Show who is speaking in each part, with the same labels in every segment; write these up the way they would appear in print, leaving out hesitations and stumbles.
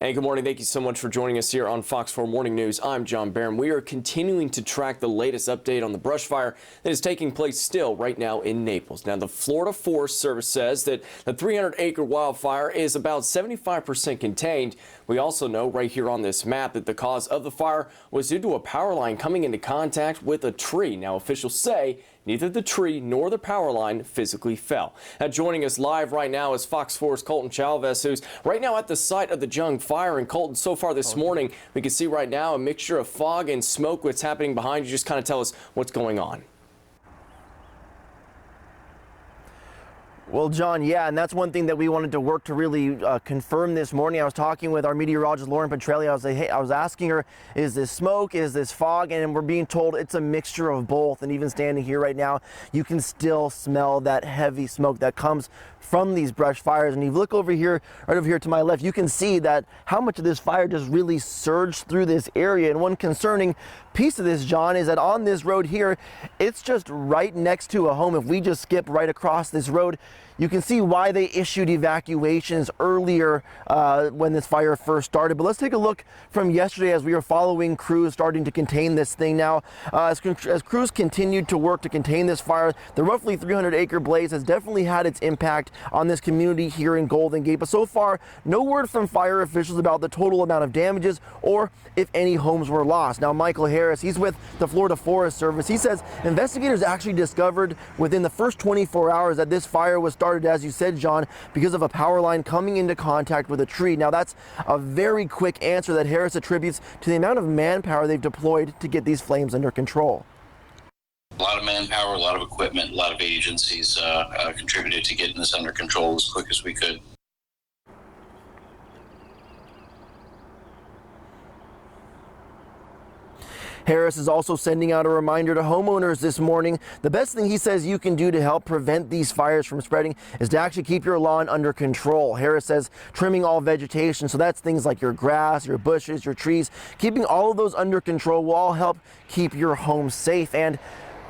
Speaker 1: Hey, good morning. Thank you so much for joining us here on Fox 4 Morning News. I'm John Barron. We are continuing to track the latest update on the brush fire that is taking place still right now in Naples. Now, the Florida Forest Service says that the 300-acre wildfire is about 75% contained. We also know right here on this map that the cause of the fire was due to a power line coming into contact with a tree. Now, officials say neither the tree nor the power line physically fell. Now, joining us live right now is Fox 4's Colton Chalves, who's right now at the site of the Jung fire. And Colton, so far this morning, we can see right now a mixture of fog and smoke. What's happening behind you? Just kind of tell us what's going on.
Speaker 2: Well, John, yeah, and that's one thing that we wanted to work to really confirm this morning. I was talking with our meteorologist, Lauren Petrelli. I was asking her, is this smoke, is this fog? And we're being told it's a mixture of both. And even standing here right now, you can still smell that heavy smoke that comes from these brush fires. And you look over here, right over here to my left, you can see that how much of this fire just really surged through this area. And one concerning piece of this, John, is that on this road here, it's just right next to a home. If we just skip right across this road, you can see why they issued evacuations earlier when this fire first started. But let's take a look from yesterday as we were following crews starting to contain this thing. Now, as crews continued to work to contain this fire, the roughly 300-acre blaze has definitely had its impact on this community here in Golden Gate. But so far, no word from fire officials about the total amount of damages or if any homes were lost. Now, Michael Harris, he's with the Florida Forest Service. He says investigators actually discovered within the first 24 hours that this fire was started, as you said, John, because of a power line coming into contact with a tree. Now, that's a very quick answer that Harris attributes to the amount of manpower they've deployed to get these flames under control.
Speaker 3: A lot of manpower, a lot of equipment, a lot of agencies contributed to getting this under control as quick as we could.
Speaker 2: Harris is also sending out a reminder to homeowners this morning. The best thing he says you can do to help prevent these fires from spreading is to actually keep your lawn under control. Harris says trimming all vegetation, so that's things like your grass, your bushes, your trees. Keeping all of those under control will all help keep your home safe. And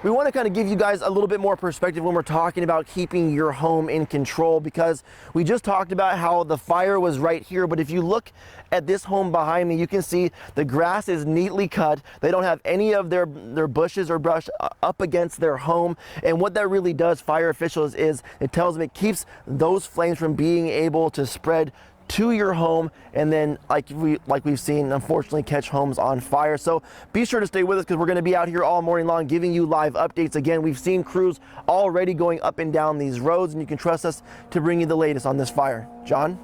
Speaker 2: we want to kind of give you guys a little bit more perspective when we're talking about keeping your home in control, because we just talked about how the fire was right here. But if you look at this home behind me, you can see the grass is neatly cut. They don't have any of their bushes or brush up against their home. And what that really does, fire officials, is it tells them it keeps those flames from being able to spread to your home, and then like we've seen, unfortunately, catch homes on fire. So be sure to stay with us, because we're going to be out here all morning long giving you live updates. Again, we've seen crews already going up and down these roads, and you can trust us to bring you the latest on this fire. John?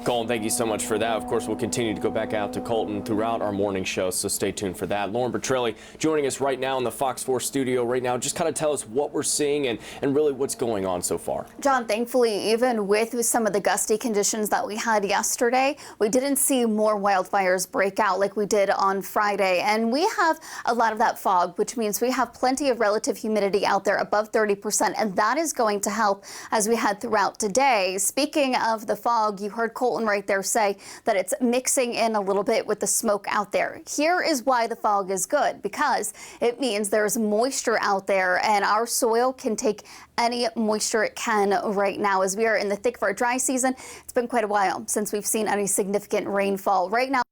Speaker 1: Colton, thank you so much for that. Of course, we'll continue to go back out to Colton throughout our morning show, so stay tuned for that. Lauren Petrelli joining us right now in the Fox 4 studio right now. Just kind of tell us what we're seeing and really what's going on so far.
Speaker 4: John, thankfully, even with some of the gusty conditions that we had yesterday, we didn't see more wildfires break out like we did on Friday. And we have a lot of that fog, which means we have plenty of relative humidity out there above 30%. And that is going to help as we head throughout today. Speaking of the fog, you heard Colton right there say that it's mixing in a little bit with the smoke out there. Here is why the fog is good, because it means there's moisture out there, and our soil can take any moisture it can right now. As we are in the thick of our dry season, it's been quite a while since we've seen any significant rainfall. Right now,